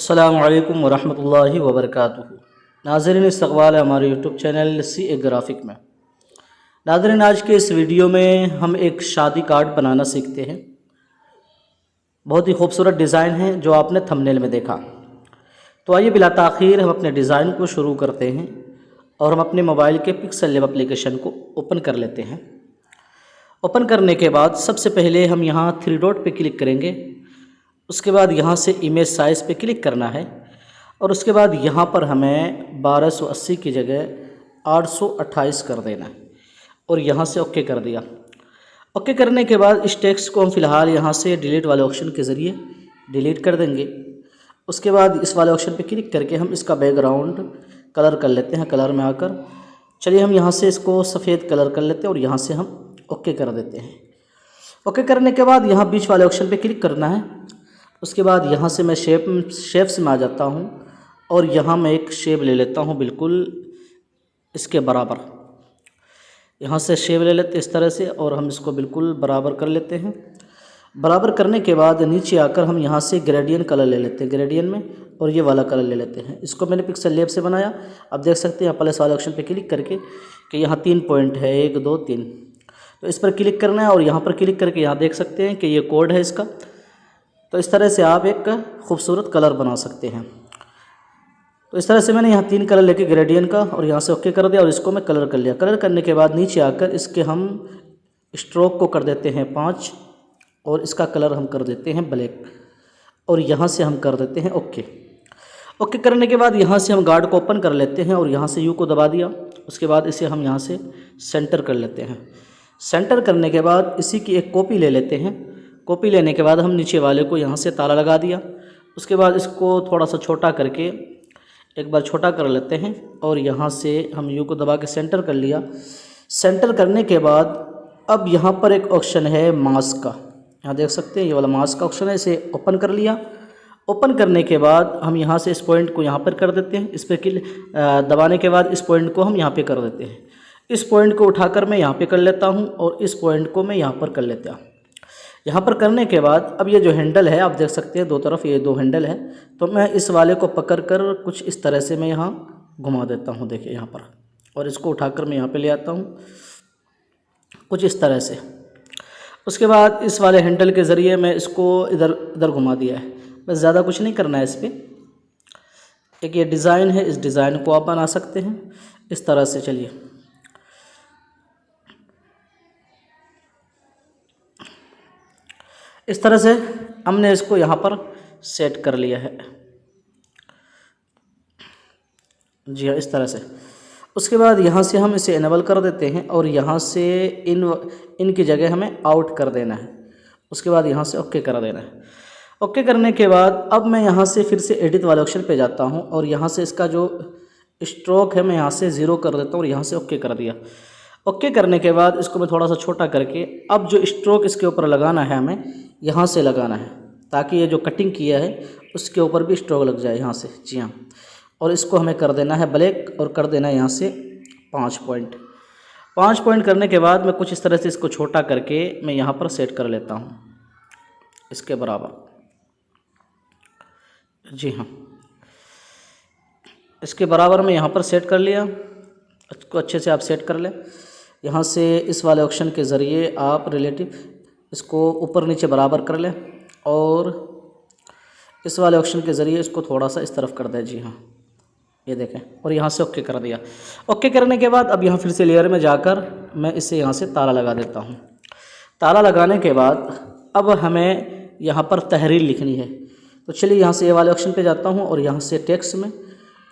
अस्सलामु अलैकुम वरहमतुल्लाहि वबरकातुहू। नाज़रीन, इस्तक़बाल है हमारे यूट्यूब चैनल सी ग्राफ़िक में। नाज़रीन, आज के इस वीडियो में हम एक शादी कार्ड बनाना सीखते हैं। बहुत ही खूबसूरत डिज़ाइन है जो आपने थंबनेल में देखा। तो आइए बिला ताख़ीर हम अपने डिज़ाइन को शुरू करते हैं और हम अपने मोबाइल के पिक्सल लैब एप्लीकेशन को ओपन कर लेते हैं। ओपन करने के बाद सबसे पहले हम यहाँ 3 डॉट पे क्लिक करेंगे। उसके बाद यहाँ से इमेज साइज़ पे क्लिक करना है और उसके बाद यहाँ पर हमें 1280 की जगह 828 कर देना है और यहाँ से ओके कर दिया। ओके करने के बाद इस टेक्स्ट को हम फ़िलहाल यहाँ से डिलीट वाले ऑप्शन के ज़रिए डिलीट कर देंगे। उसके बाद इस वाले ऑप्शन पे क्लिक करके हम इसका बैकग्राउंड कलर कर लेते हैं। कलर में आकर चलिए हम यहाँ से इसको सफ़ेद कलर कर लेते हैं और यहाँ से हम ओके कर देते हैं। ओके करने के बाद यहाँ बीच वाले ऑप्शन पे क्लिक करना है। उसके बाद यहाँ से मैं शेप्स में आ जाता हूँ और यहाँ मैं एक शेप ले लेता हूँ बिल्कुल इसके बराबर। यहाँ से शेप ले लेते इस तरह से और हम इसको बिल्कुल बराबर कर लेते हैं। बराबर करने के बाद नीचे आकर हम यहाँ से ग्रेडियंट कलर ले लेते हैं ग्रेडियंट में और ये वाला कलर ले लेते हैं। इसको मैंने पिक्सल लैब से बनाया। अब देख सकते हैं प्लस वाले ऑप्शन पे क्लिक करके कि यहाँ 3 पॉइंट है, 1 2 3, तो इस पर क्लिक करना है और यहाँ पर क्लिक करके यहाँ देख सकते हैं कि ये कोड है इसका। तो इस तरह से आप एक खूबसूरत कलर बना सकते हैं। तो इस तरह से मैंने यहाँ 3 कलर लेके ग्रेडियंट का और यहाँ से ओके कर दिया और इसको मैं कलर कर लिया। कलर करने के बाद नीचे आकर इसके हम स्ट्रोक को कर देते हैं 5 और इसका कलर हम कर देते हैं ब्लैक और यहाँ से हम कर देते हैं ओके। ओके करने के बाद यहाँ से हम गार्ड को ओपन कर लेते हैं और यहाँ से यू को दबा दिया। उसके बाद इसे हम यहाँ से सेंटर कर लेते हैं। सेंटर करने के बाद इसी की एक कॉपी ले लेते हैं। कॉपी लेने के बाद हम नीचे वाले को यहाँ से ताला लगा दिया। उसके बाद इसको थोड़ा सा छोटा करके एक बार छोटा कर लेते हैं और यहाँ से हम यू को दबा के सेंटर कर लिया। सेंटर करने के बाद अब यहाँ पर एक ऑप्शन है मास्क का, यहाँ देख सकते हैं ये वाला मास्क का ऑप्शन है, इसे ओपन कर लिया। ओपन करने के बाद हम यहाँ से इस पॉइंट को यहाँ पर कर देते हैं। इस पर दबाने के बाद इस पॉइंट को हम यहाँ पर कर देते हैं। इस पॉइंट को उठाकर मैं यहाँ पर कर लेता हूँ और इस पॉइंट को मैं यहाँ पर कर लेता हूँ। यहाँ पर करने के बाद अब ये जो हैंडल है आप देख सकते हैं दो तरफ ये 2 हैंडल है, तो मैं इस वाले को पकड़कर कुछ इस तरह से मैं यहाँ घुमा देता हूँ। देखिए यहाँ पर, और इसको उठाकर मैं यहाँ पे ले आता हूँ कुछ इस तरह से। उसके बाद इस वाले हैंडल के ज़रिए मैं इसको इधर इधर घुमा दिया है। बस ज़्यादा कुछ नहीं करना है इस पर। एक ये डिज़ाइन है, इस डिज़ाइन को आप बना सकते हैं इस तरह से। चलिए इस तरह से हमने इसको यहाँ पर सेट कर लिया है। जी हाँ, इस तरह से। उसके बाद यहाँ से हम इसे इनेबल कर देते हैं और यहाँ से इनकी जगह हमें आउट कर देना है। उसके बाद यहाँ से ओके कर देना है। ओके करने के बाद अब मैं यहाँ से फिर से एडिट वाले ऑप्शन पे जाता हूँ और यहाँ से इसका जो स्ट्रोक है मैं यहाँ से 0 कर देता हूँ और यहाँ से ओके कर दिया। ओके करने के बाद इसको मैं थोड़ा सा छोटा करके अब जो स्ट्रोक इसके ऊपर लगाना है हमें यहाँ से लगाना है, ताकि ये जो कटिंग किया है उसके ऊपर भी स्ट्रोक लग जाए यहाँ से। जी हाँ, और इसको हमें कर देना है ब्लैक और कर देना है यहाँ से 5 पॉइंट। 5 पॉइंट करने के बाद मैं कुछ इस तरह से इसको छोटा करके मैं यहाँ पर सेट कर लेता हूँ इसके बराबर। जी हाँ, इसके बराबर मैं यहाँ पर सेट कर लिया। इसको अच्छे से आप सेट कर लें। यहाँ से इस वाले ऑप्शन के ज़रिए आप रिलेटिव इसको ऊपर नीचे बराबर कर लें और इस वाले ऑप्शन के ज़रिए इसको थोड़ा सा इस तरफ कर दें। जी हाँ, ये देखें, और यहाँ से ओके कर दिया। ओके करने के बाद अब यहाँ फिर से लेयर में जाकर मैं इसे यहाँ से ताला लगा देता हूँ। ताला लगाने के बाद अब हमें यहाँ पर तहरीर लिखनी है। तो चलिए यहाँ से ये वाले ऑप्शन पे जाता हूँ और यहाँ से टेक्स्ट में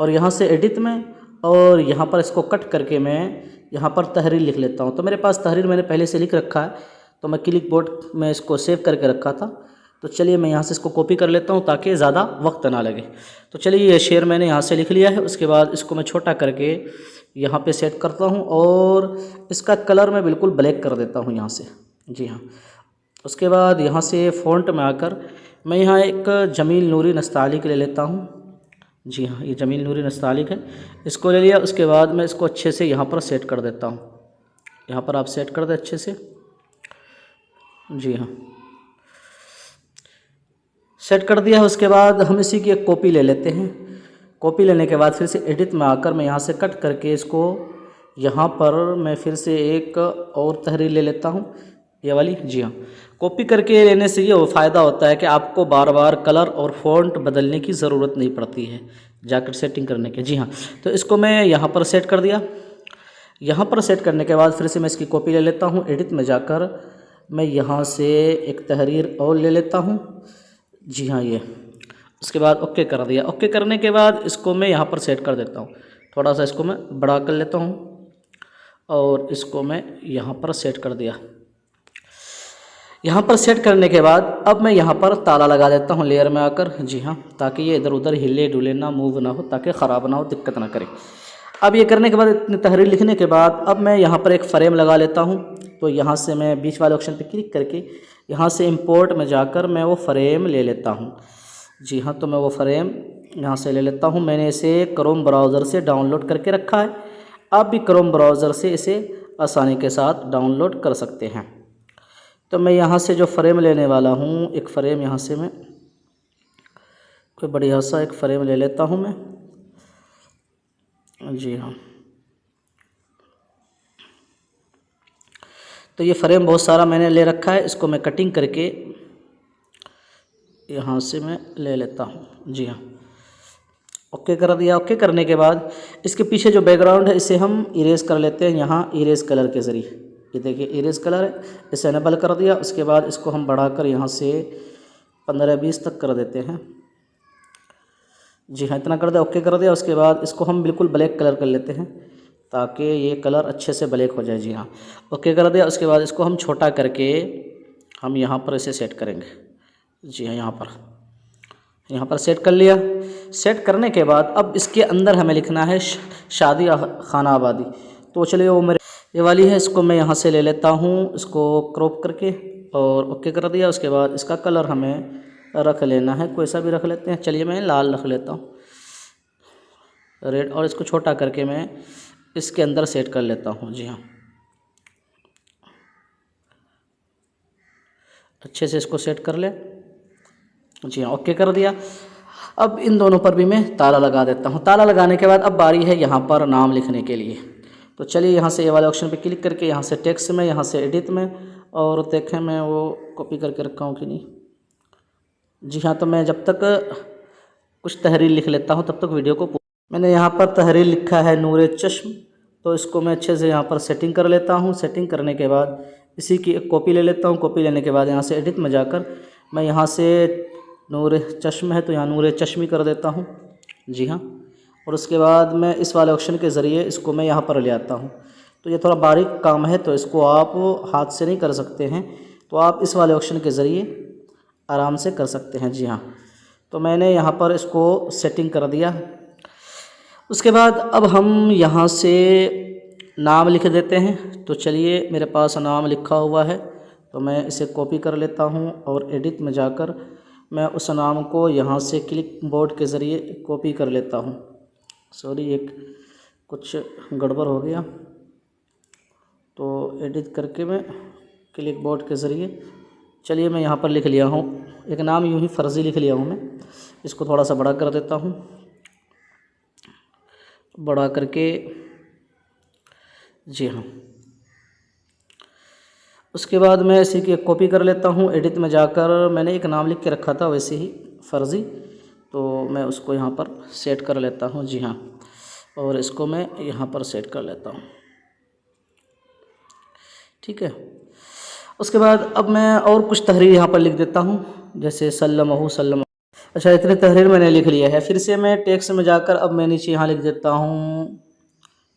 और यहाँ से एडिट में और यहाँ पर इसको कट करके मैं यहाँ पर तहरीर लिख लेता हूँ। तो मेरे पास तहरीर मैंने पहले से लिख रखा है, तो मैं क्लिक बोर्ड में इसको सेव करके रखा था। तो चलिए मैं यहाँ से इसको कॉपी कर लेता हूँ ताकि ज़्यादा वक्त ना लगे। तो चलिए ये शेर मैंने यहाँ से लिख लिया है। उसके बाद इसको मैं छोटा करके यहाँ पे सेट करता हूँ और इसका कलर मैं बिल्कुल ब्लैक कर देता हूँ यहाँ से। जी हाँ, उसके बाद यहाँ से फ़ॉन्ट में आकर मैं यहाँ एक जमील नूरी नस्तालिक ले लेता हूँ। जी हाँ, ये जमील नूरी नस्तालिक है, इसको ले लिया। उसके बाद मैं इसको अच्छे से यहाँ पर सेट कर देता हूँ। यहाँ पर आप सेट कर दें अच्छे से। जी हाँ, सेट कर दिया है। उसके बाद हम इसी की एक कॉपी ले लेते हैं। कॉपी लेने के बाद फिर से एडिट में आकर मैं यहाँ से कट करके इसको यहाँ पर मैं फिर से एक और तहरीर ले लेता हूँ, ये वाली। जी हाँ, कॉपी करके लेने से ये फ़ायदा होता है कि आपको बार बार कलर और फ़ॉन्ट बदलने की ज़रूरत नहीं पड़ती है जाकर सेटिंग करने के। जी हाँ, तो इसको मैं यहाँ पर सेट कर दिया। यहाँ पर सेट करने के बाद फिर से मैं इसकी कॉपी ले लेता हूँ। एडिट में जाकर मैं यहाँ से एक तहरीर और ले लेता हूँ। जी हाँ, ये। उसके बाद ओके कर दिया। ओके करने के बाद इसको मैं यहाँ पर सेट कर देता हूँ। थोड़ा सा इसको मैं बड़ा कर लेता हूँ और इसको मैं यहाँ पर सेट कर दिया। यहाँ पर सेट करने के बाद अब मैं यहाँ पर ताला लगा देता हूँ लेयर में आकर। जी हाँ, ताकि ये इधर उधर हिले डुले ना, मूव ना हो, ताकि ख़राब ना हो, दिक्कत ना करे। अब ये करने के बाद, इतनी तहरीर लिखने के बाद, अब मैं यहाँ पर एक फ़्रेम लगा लेता हूँ। तो यहाँ से मैं बीच वाले ऑप्शन पे क्लिक करके यहाँ से इंपोर्ट में जाकर मैं वो फ़्रेम ले लेता हूँ। जी हाँ, तो मैं वो फ़्रेम यहाँ से ले लेता हूँ। मैंने इसे क्रोम ब्राउज़र से डाउनलोड करके रखा है। आप भी क्रोम ब्राउज़र से इसे आसानी के साथ डाउनलोड कर सकते हैं। तो मैं यहाँ से जो फ़्रेम लेने वाला हूँ, एक फ़्रेम यहाँ से मैं कोई बढ़िया सा एक फ़्रेम ले लेता हूँ मैं। जी हाँ, तो ये फ़्रेम बहुत सारा मैंने ले रखा है। इसको मैं कटिंग करके यहाँ से मैं ले लेता हूँ। जी हाँ, ओके कर दिया। ओके करने के बाद इसके पीछे जो बैकग्राउंड है इसे हम इरेज़ कर लेते हैं यहाँ इरेज़ कलर के ज़रिए। ये देखिए इरेज़ कलर है, इसे एनेबल कर दिया। उसके बाद इसको हम बढ़ाकर यहाँ से 15-20 तक कर देते हैं। जी हाँ, इतना कर दिया। ओके कर दिया। उसके बाद इसको हम बिल्कुल ब्लैक कलर कर लेते हैं ताकि ये कलर अच्छे से ब्लैक हो जाए। जी हाँ, ओके कर दिया। उसके बाद इसको हम छोटा करके हम यहाँ पर इसे सेट करेंगे। जी हाँ, यहाँ पर सेट कर लिया। सेट करने के बाद अब इसके अंदर हमें लिखना है शादी खाना आबादी। तो चलिए वो मेरे ये वाली है, इसको मैं यहाँ से ले लेता हूँ, इसको क्रॉप करके और ओके कर दिया। उसके बाद इसका कलर हमें रख लेना है, कोई सा भी रख लेते हैं। चलिए मैं लाल रख लेता हूँ, रेड, और इसको छोटा करके मैं इसके अंदर सेट कर लेता हूँ। जी हाँ, अच्छे से इसको सेट कर ले। जी हाँ, ओके कर दिया। अब इन दोनों पर भी मैं ताला लगा देता हूँ। ताला लगाने के बाद अब बारी है यहाँ पर नाम लिखने के लिए। तो चलिए यहाँ से ये वाले ऑप्शन पे क्लिक करके यहाँ से टेक्स्ट में, यहाँ से एडिट में, और देखें मैं वो कॉपी करके रखा हूँ कि नहीं। जी हाँ, तो मैं जब तक कुछ तहरीर लिख लेता हूँ तब तक वीडियो को मैंने यहाँ पर तहरीर लिखा है नूरे चश्म। तो इसको मैं अच्छे से यहाँ पर सेटिंग कर लेता हूँ। सेटिंग करने के बाद इसी की एक कॉपी ले लेता हूँ। कॉपी लेने के बाद यहाँ से एडिट में जाकर मैं यहाँ से नूरे चश्म है तो यहाँ नूरे चश्मी कर देता हूँ। जी हाँ, और उसके बाद मैं इस वाले ऑप्शन के ज़रिए इसको मैं यहाँ पर ले आता हूँ। तो ये थोड़ा बारीक काम है तो इसको आप हाथ से नहीं कर सकते हैं, तो आप इस वाले ऑप्शन के ज़रिए आराम से कर सकते हैं। जी हाँ, तो मैंने यहाँ पर इसको सेटिंग कर दिया। उसके बाद अब हम यहाँ से नाम लिख देते हैं। तो चलिए मेरे पास नाम लिखा हुआ है तो मैं इसे कॉपी कर लेता हूँ और एडिट में जाकर मैं उस नाम को यहाँ से क्लिक बोर्ड के ज़रिए कॉपी कर लेता हूँ। सॉरी, एक कुछ गड़बड़ हो गया, तो एडिट करके मैं क्लिक बोर्ड के ज़रिए, चलिए मैं यहाँ पर लिख लिया हूँ एक नाम, यूँ ही फर्जी लिख लिया हूँ मैं। इसको थोड़ा सा बड़ा कर देता हूँ, बड़ा करके। जी हाँ, उसके बाद मैं इसी की कॉपी कर लेता हूँ। एडिट में जाकर मैंने एक नाम लिख के रखा था वैसे ही फर्जी, तो मैं उसको यहाँ पर सेट कर लेता हूँ। जी हाँ, और इसको मैं यहाँ पर सेट कर लेता हूँ। ठीक है, उसके बाद अब मैं और कुछ तहरीर यहाँ पर लिख देता हूँ, जैसे सल्लमहु सल्लम। अच्छा, इतनी तहरीर मैंने लिख लिया है। फिर से मैं टेक्स्ट में जाकर अब मैं नीचे यहाँ लिख देता हूँ,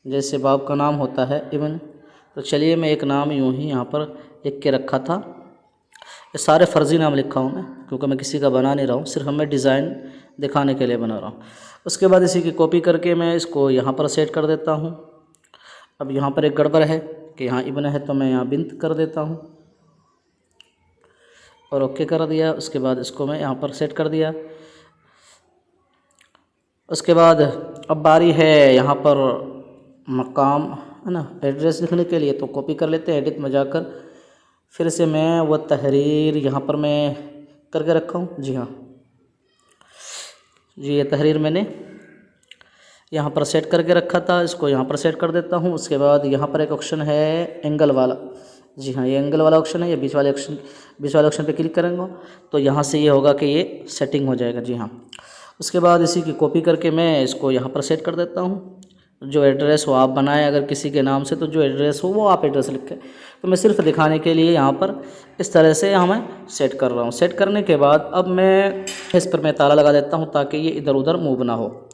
जैसे बाप का नाम होता है इब्न। तो चलिए मैं एक नाम यूँ ही यहाँ पर लिख के रखा था। ये सारे फ़र्ज़ी नाम लिखा हूँ मैं, क्योंकि मैं किसी का बना नहीं रहा हूँ, सिर्फ मैं डिज़ाइन दिखाने के लिए बना रहा हूँ। उसके बाद इसी की कॉपी करके मैं इसको यहाँ पर सेट कर देता हूँ। अब यहाँ पर एक गड़बड़ है कि यहाँ इब्न है तो मैं यहाँ बिन्त कर देता हूँ और ओके कर दिया। उसके बाद इसको मैं यहाँ पर सेट कर दिया। उसके बाद अब बारी है यहाँ पर मकाम है ना, एड्रेस लिखने के लिए। तो कॉपी कर लेते हैं, एडिट में जाकर फिर से मैं वह तहरीर यहाँ पर मैं करके रखा हूँ। जी हाँ, जी ये तहरीर मैंने यहाँ पर सेट करके रखा था, इसको यहाँ पर सेट कर देता हूँ। उसके बाद यहाँ पर एक ऑप्शन है एंगल वाला, जी हाँ ये एंगल वाला ऑप्शन है, ये बीच वाले ऑप्शन पे क्लिक करेंगे तो यहाँ से ये होगा कि ये सेटिंग हो जाएगा, जी हाँ। उसके बाद इसी की कॉपी करके मैं इसको यहाँ पर सेट कर देता हूँ। जो एड्रेस हो आप बनाएं, अगर किसी के नाम से तो जो एड्रेस हो वो आप एड्रेस लिखें। तो मैं सिर्फ दिखाने के लिए यहाँ पर इस तरह से मैं सेट कर रहा हूँ। सेट करने के बाद अब मैं इस पर मैं ताला लगा देता हूँ ताकि ये इधर उधर मूव ना हो।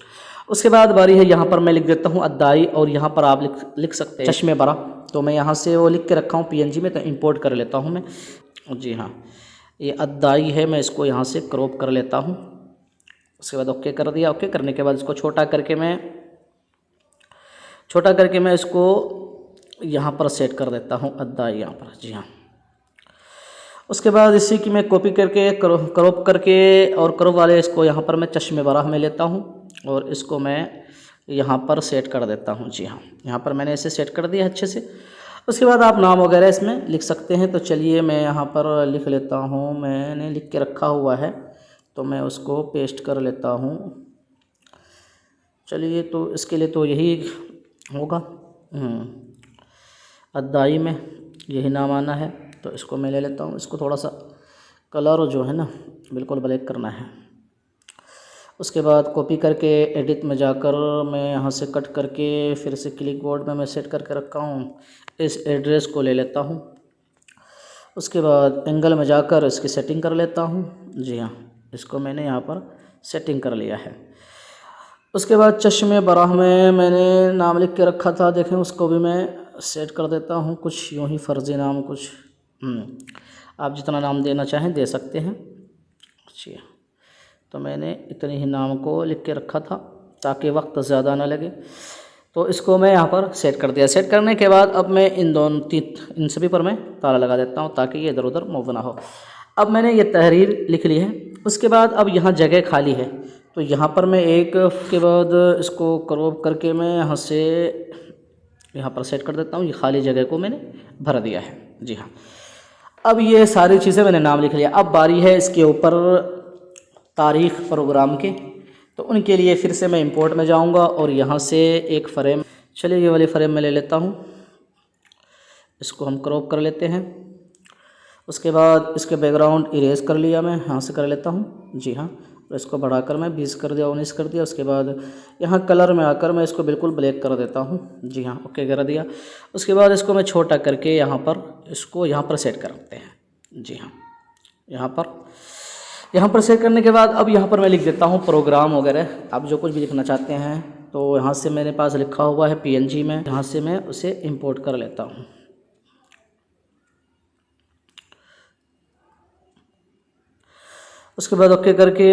उसके बाद बारी है यहाँ पर मैं लिख देता हूँ अद्दाई, और यहाँ पर आप लिख सकते हैं चश्मे बरा। तो मैं यहाँ से वो लिख के रखा हूँ PNG में, तो इंपोर्ट कर लेता हूँ मैं। जी हाँ ये अद्दाई है, मैं इसको यहाँ से क्रॉप कर लेता हूँ। उसके बाद ओके कर दिया। ओके करने के बाद इसको छोटा करके मैं इसको यहाँ पर सेट कर देता हूँ अद्दाई यहाँ पर, जी हाँ। उसके बाद इसी की मैं कॉपी करके क्रॉप करके और क्रॉप वाले इसको यहाँ पर मैं चश्मे बराह में लेता हूँ और इसको मैं यहाँ पर सेट कर देता हूँ, जी हाँ। यहाँ पर मैंने इसे सेट कर दिया अच्छे से। उसके बाद आप नाम वगैरह इसमें लिख सकते हैं। तो चलिए मैं यहाँ पर लिख लेता हूँ, मैंने लिख के रखा हुआ है तो मैं उसको पेस्ट कर लेता हूँ। चलिए तो इसके लिए तो यही होगा, अद्दाई में यही नाम आना है। तो इसको मैं ले लेता हूँ। इसको थोड़ा सा कलर जो है ना बिल्कुल ब्लैक करना है। उसके बाद कॉपी करके एडिट में जाकर मैं यहाँ से कट करके फिर से क्लिक बोर्ड में मैं सेट करके रखा हूँ, इस एड्रेस को ले लेता हूँ। उसके बाद एंगल में जाकर इसकी सेटिंग कर लेता हूँ, जी हाँ इसको मैंने यहाँ पर सेटिंग कर लिया है। उसके बाद चश्मे बराह में मैंने नाम लिख के रखा था, देखें उसको भी मैं सेट कर देता हूँ। कुछ यूँ ही फ़र्ज़ी नाम, कुछ आप जितना नाम देना चाहें दे सकते हैं, जी। तो मैंने इतने ही नाम को लिख के रखा था ताकि वक्त ज़्यादा ना लगे। तो इसको मैं यहाँ पर सेट कर दिया। सेट करने के बाद अब मैं इन सभी पर मैं ताला लगा देता हूँ ताकि ये इधर उधर मूव ना हो। अब मैंने ये तहरीर लिख ली है। उसके बाद अब यहाँ जगह खाली है तो यहाँ पर मैं एक के बाद इसको क्रॉप करके मैं यहाँ से यहाँ पर सेट कर देता हूँ। ये खाली जगह को मैंने भर दिया है, जी हाँ। अब ये सारी चीज़ें मैंने नाम लिख लिया। अब बारी है इसके ऊपर तारीख़ प्रोग्राम के, तो उनके लिए फिर से मैं इंपोर्ट में जाऊंगा और यहाँ से एक फ्रेम, चलिए ये वाली फ्रेम में ले लेता हूँ। इसको हम क्रॉप कर लेते हैं। उसके बाद इसके बैकग्राउंड इरेज कर लिया, मैं यहाँ से कर लेता हूँ, जी हाँ। और इसको बढ़ाकर मैं 20 कर दिया, 19 कर दिया। उसके बाद यहाँ कलर में आकर मैं इसको बिल्कुल ब्लैक कर देता हूँ, जी हाँ ओके कर दिया। उसके बाद इसको मैं छोटा करके यहाँ पर सेट कर रखते हैं, जी हाँ। यहाँ पर सेट करने के बाद अब यहाँ पर मैं लिख देता हूँ प्रोग्राम वगैरह, आप जो कुछ भी लिखना चाहते हैं। तो यहाँ से मेरे पास लिखा हुआ है PNG में, यहाँ से मैं उसे इंपोर्ट कर लेता हूँ। उसके बाद ओके करके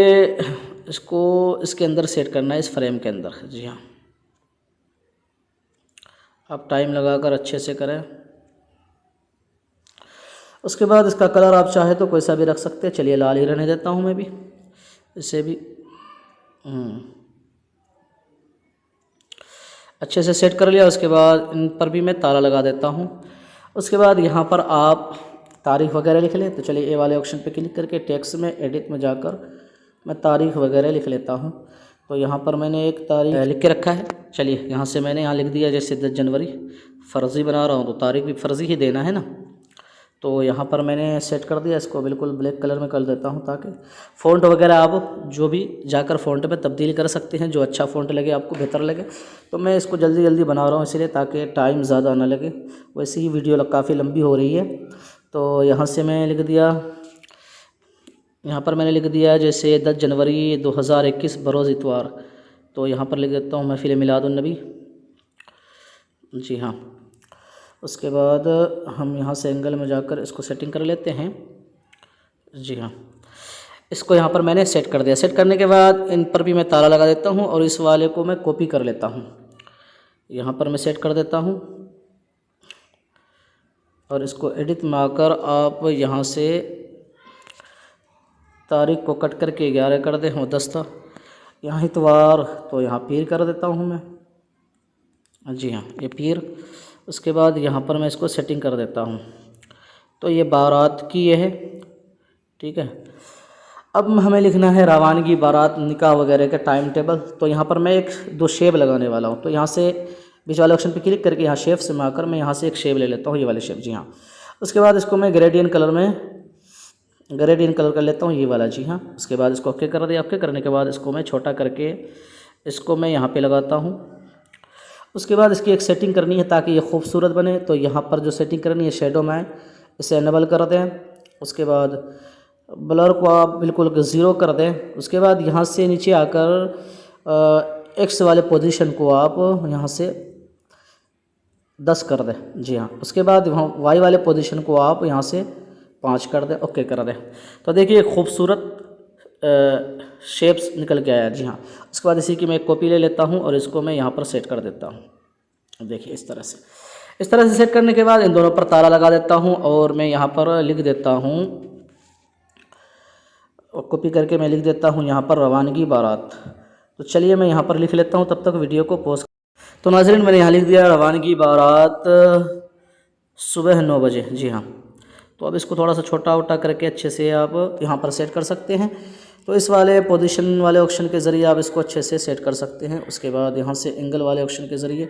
इसको इसके अंदर सेट करना है, इस फ्रेम के अंदर, जी हाँ। आप टाइम लगाकर अच्छे से करें। उसके बाद इसका कलर आप चाहे तो कोई सा भी रख सकते हैं। चलिए लाल ही रहने देता हूँ मैं भी, इसे भी अच्छे से सेट कर लिया। उसके बाद इन पर भी मैं ताला लगा देता हूँ। उसके बाद यहाँ पर आप तारीख़ वगैरह लिख लें। तो चलिए ए वाले ऑप्शन पे क्लिक करके टेक्स्ट में एडिट में जाकर मैं तारीख़ वगैरह लिख लेता हूँ। तो यहाँ पर मैंने एक तारीख़ लिख के रखा है। चलिए यहाँ से मैंने यहाँ लिख दिया, जैसे 10 जनवरी, फ़र्ज़ी बना रहा हूँ तो तारीख़ भी फ़र्ज़ी ही देना है ना। तो यहाँ पर मैंने सेट कर दिया, इसको बिल्कुल ब्लैक कलर में कर देता हूँ ताकि फ़ॉन्ट वगैरह आप जो भी जाकर फ़ॉन्ट में तब्दील कर सकते हैं, जो अच्छा फ़ॉन्ट लगे आपको, बेहतर लगे। तो मैं इसको जल्दी जल्दी बना रहा हूँ इसलिए ताकि टाइम ज़्यादा ना लगे। वैसे ही वीडियो काफ़ी लंबी हो रही है। तो यहाँ से मैं लिख दिया, यहाँ पर मैंने लिख दिया जैसे 10 जनवरी 2021 बरोज़ इतवार। तो यहाँ पर लिख देता हूँ महफ़िल मिलादुन्नबी, जी हाँ। उसके बाद हम यहाँ से एंगल में जाकर इसको सेटिंग कर लेते हैं, जी हाँ। इसको यहाँ पर मैंने सेट कर दिया। सेट करने के बाद इन पर भी मैं ताला लगा देता हूँ और इस वाले को मैं कॉपी कर लेता हूँ। यहाँ पर मैं सेट कर देता हूँ और इसको एडिट में आकर आप यहाँ से तारीख़ को कट करके 11 कर दें और 10 था, यहाँ इतवार तो यहाँ पीर कर देता हूँ मैं, जी हाँ ये पीर। उसके बाद यहाँ पर मैं इसको सेटिंग कर देता हूँ। तो ये बारात की ये है, ठीक है। अब हमें लिखना है रवानगी, बारात, निकाह वगैरह का टाइम टेबल। तो यहाँ पर मैं एक दो शेप लगाने वाला हूँ। तो यहाँ से बीच वाले ऑप्शन पे क्लिक करके यहाँ शेप से में आकर मैं यहाँ से एक शेप ले लेता हूँ, ये वाले शेप, जी हाँ। उसके बाद इसको मैं ग्रेडियंट कलर कर लेता हूँ, ये वाला, जी हाँ। उसके बाद इसको ओके कर दिया। ओके करने के बाद इसको मैं छोटा करके इसको मैं यहाँ पे लगाता हूँ। उसके बाद इसकी एक सेटिंग करनी है ताकि ये खूबसूरत बने। तो यहाँ पर जो सेटिंग करनी है शेडो में, इसे इनेबल कर दें। उसके बाद ब्लर को आप बिल्कुल ज़ीरो कर दें। उसके बाद यहाँ से नीचे आकर एक्स वाले पोजीशन को आप यहाँ से 10 कर दें, जी हाँ। उसके बाद वहाँ वाई वाले पोजीशन को आप यहाँ से 5 कर दें, ओके कर दें। तो देखिए खूबसूरत शेप्स निकल के आया, जी हाँ। उसके बाद इसी की मैं एक कॉपी ले लेता हूँ और इसको मैं यहाँ पर सेट कर देता हूँ। देखिए इस तरह से सेट करने के बाद इन दोनों पर ताला लगा देता हूँ और मैं यहाँ पर लिख देता हूँ, और कॉपी करके मैं लिख देता हूँ यहाँ पर रवानगी बारात। तो चलिए मैं यहाँ पर लिख लेता हूँ, तब तक वीडियो को पॉज। तो नाज़रीन मैंने यहाँ लिख दिया रवानगी बारात सुबह 9 बजे, जी हाँ। तो अब इसको थोड़ा सा छोटा वोटा करके अच्छे से आप यहाँ पर सेट कर सकते हैं। तो इस वाले पोजीशन वाले ऑप्शन के ज़रिए आप इसको अच्छे से सेट कर सकते हैं। उसके बाद यहाँ से एंगल वाले ऑप्शन के ज़रिए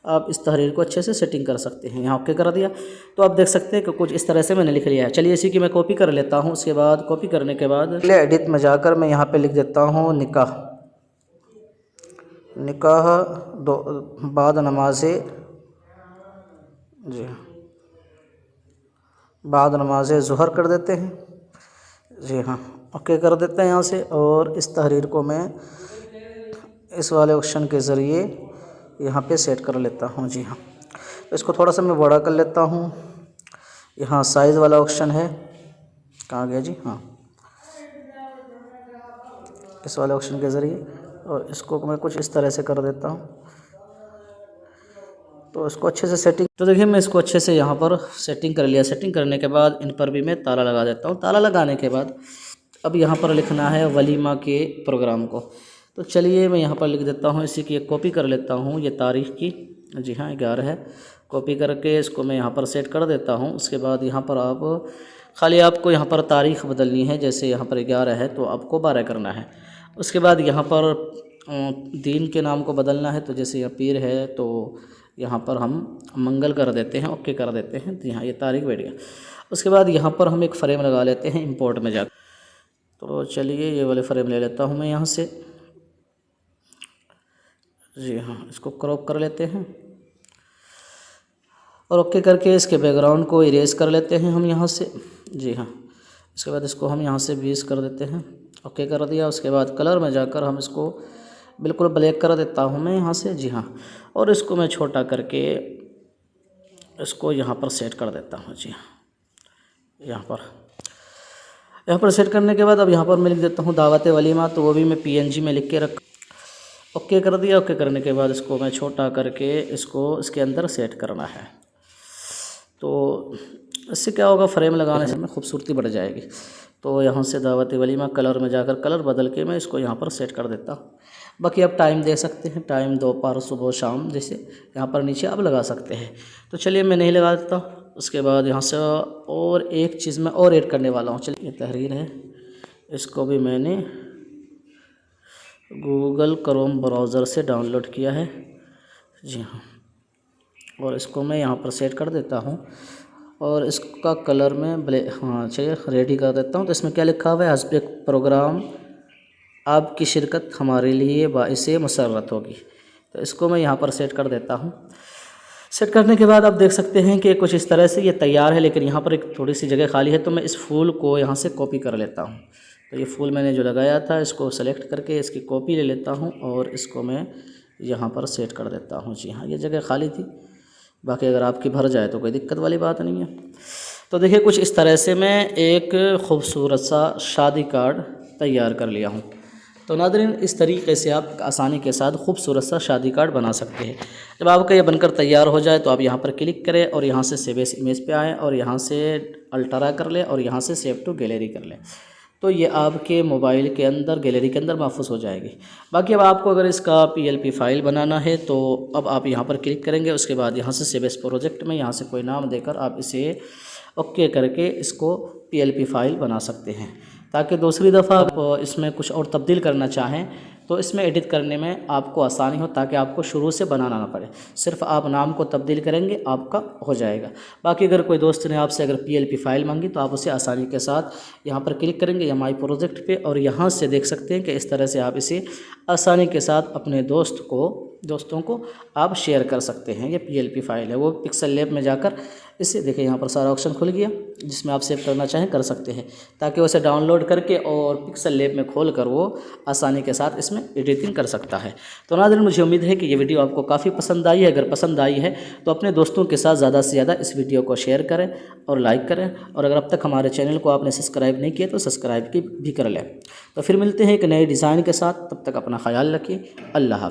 आप इस तहरीर को अच्छे से सेटिंग कर सकते हैं। यहाँ ओके कर दिया। तो आप देख सकते हैं कि कुछ इस तरह से मैंने लिख लिया है। चलिए इसी की मैं कॉपी कर लेता हूँ। उसके बाद कॉपी करने के बाद एडिट में जाकर मैं यहाँ पे लिख देता हूँ निकाह दो बाद नमाज़े, जी बाद नमाज़े ज़ुहर कर देते हैं, जी हाँ। ओके कर देते हैं यहाँ से। और इस तहरीर को मैं इस वाले ऑप्शन के ज़रिए यहाँ पे सेट कर लेता हूँ, जी हाँ। तो इसको थोड़ा सा मैं बड़ा कर लेता हूँ। यहाँ साइज़ वाला ऑप्शन है, कहाँ गया जी, हाँ, इस वाले ऑप्शन के ज़रिए। और इसको मैं कुछ इस तरह से कर देता हूँ। तो इसको अच्छे से सेटिंग, तो देखिए मैं इसको अच्छे से यहाँ पर सेटिंग कर लिया। सेटिंग करने के बाद इन पर भी मैं ताला लगा देता हूँ। ताला लगाने के बाद अब यहाँ पर लिखना है वलीमा के प्रोग्राम को। तो चलिए मैं यहाँ पर लिख देता हूँ, इसी की एक कॉपी कर लेता हूँ, ये तारीख़ की, जी हाँ 11 है। कॉपी करके इसको मैं यहाँ पर सेट कर देता हूँ। उसके बाद यहाँ पर आप खाली आपको यहाँ पर तारीख़ बदलनी है, जैसे यहाँ पर 11 है तो आपको 12 करना है। उसके बाद यहाँ पर दीन के नाम को बदलना है, तो जैसे यहाँ पीर है तो यहाँ पर हम मंगल कर देते हैं, ओके कर देते हैं, जी हाँ ये तारीख़ बैठ गया। उसके बाद यहाँ पर हम एक फ़्रेम लगा लेते हैं इंपोर्ट में जाकर। तो चलिए ये वाले फ्रेम ले लेता हूँ मैं यहाँ से, जी हाँ। इसको क्रॉप कर लेते हैं और ओके करके इसके बैकग्राउंड को इरेज कर लेते हैं हम यहाँ से, जी हाँ। इसके बाद इसको हम यहाँ से 20 कर देते हैं, ओके कर दिया। उसके बाद कलर में जाकर हम इसको बिल्कुल ब्लैक कर देता हूँ मैं यहाँ से, जी हाँ। और इसको मैं छोटा करके इसको यहाँ पर सेट कर देता हूँ, जी हाँ। यहाँ पर सेट करने के बाद अब यहाँ पर मैं लिख देता हूँ दावत वलीमा। तो वो भी मैं PNG में लिख के रख, ओके कर दिया। ओके करने के बाद इसको मैं छोटा करके इसको इसके अंदर सेट करना है। तो इससे क्या होगा, फ्रेम लगाने से में खूबसूरती बढ़ जाएगी। तो यहाँ से दावत वलीमा कलर में जाकर कलर बदल के मैं इसको यहाँ पर सेट कर देता हूँ। बाकी आप टाइम दे सकते हैं, टाइम दोपहर सुबह शाम जैसे यहाँ पर नीचे आप लगा सकते हैं। तो चलिए मैं नहीं लगा देता। उसके बाद यहाँ से और एक चीज़ मैं और ऐड करने वाला हूँ। चलिए ये तहरीर है, इसको भी मैंने गूगल क्रोम ब्राउज़र से डाउनलोड किया है, जी हाँ। और इसको मैं यहाँ पर सेट कर देता हूँ और इसका कलर में हाँ चलिए रेडी कर देता हूँ। तो इसमें क्या लिखा हुआ है, हस्ब प्रोग्राम आपकी शिरकत हमारे लिए बाइसे मसरत होगी। तो इसको मैं यहाँ पर सेट कर देता हूँ। सेट करने के बाद आप देख सकते हैं कि कुछ इस तरह से ये तैयार है, लेकिन यहाँ पर एक थोड़ी सी जगह खाली है। तो मैं इस फूल को यहाँ से कॉपी कर लेता हूँ। तो ये फूल मैंने जो लगाया था इसको सेलेक्ट करके इसकी कॉपी ले लेता हूँ और इसको मैं यहाँ पर सेट कर देता हूँ, जी हाँ। ये जगह खाली थी, बाकी अगर आपकी भर जाए तो कोई दिक्कत वाली बात नहीं है। तो देखिए कुछ इस तरह से मैं एक खूबसूरत सा शादी कार्ड तैयार कर लिया हूँ। तो नाज़रीन इस तरीके से आप आसानी के साथ खूबसूरत सा शादी कार्ड बना सकते हैं। जब आपका ये बनकर तैयार हो जाए तो आप यहाँ पर क्लिक करें और यहाँ से सेव एज इमेज पे आएँ और यहाँ से अल्ट्रा कर लें और यहाँ से सेव टू गैलरी कर लें। तो ये आपके मोबाइल के अंदर गैलरी के अंदर महफूज हो जाएगी। बाकी अब आपको अगर इसका PLP फाइल बनाना है तो अब आप यहाँ पर क्लिक करेंगे। उसके बाद यहाँ से सेव एज प्रोजेक्ट में यहाँ से कोई नाम देकर आप इसे ओके करके इसको PLP फाइल बना सकते हैं। ताकि दूसरी दफ़ा आप इसमें कुछ और तब्दील करना चाहें तो इसमें एडिट करने में आपको आसानी हो, ताकि आपको शुरू से बनाना ना पड़े। सिर्फ आप नाम को तब्दील करेंगे, आपका हो जाएगा। बाकी अगर कोई दोस्त ने आपसे अगर PLP फ़ाइल मांगी तो आप उसे आसानी के साथ यहाँ पर क्लिक करेंगे या माई प्रोजेक्ट पे, और यहाँ से देख सकते हैं कि इस तरह से आप इसे आसानी के साथ अपने दोस्तों को आप शेयर कर सकते हैं। ये PLP फ़ाइल है, वो पिक्सल लैब में जाकर इसे देखें, यहाँ पर सारा ऑप्शन खुल गया, जिसमें आप सेव करना चाहें कर सकते हैं, ताकि उसे डाउनलोड करके और पिक्सल लैब में खोल कर वो आसानी के साथ इसमें एडिटिंग कर सकता है। तो नाज़रीन, मुझे उम्मीद है कि ये वीडियो आपको काफ़ी पसंद आई है। अगर पसंद आई है तो अपने दोस्तों के साथ ज़्यादा से ज़्यादा इस वीडियो को शेयर करें और लाइक करें, और अगर अब तक हमारे चैनल को आपने सब्सक्राइब नहीं किया तो सब्सक्राइब भी कर लें। तो फिर मिलते हैं एक नए डिज़ाइन के साथ, तब तक अपना ख्याल रखिए। अल्लाह हाफ़िज़।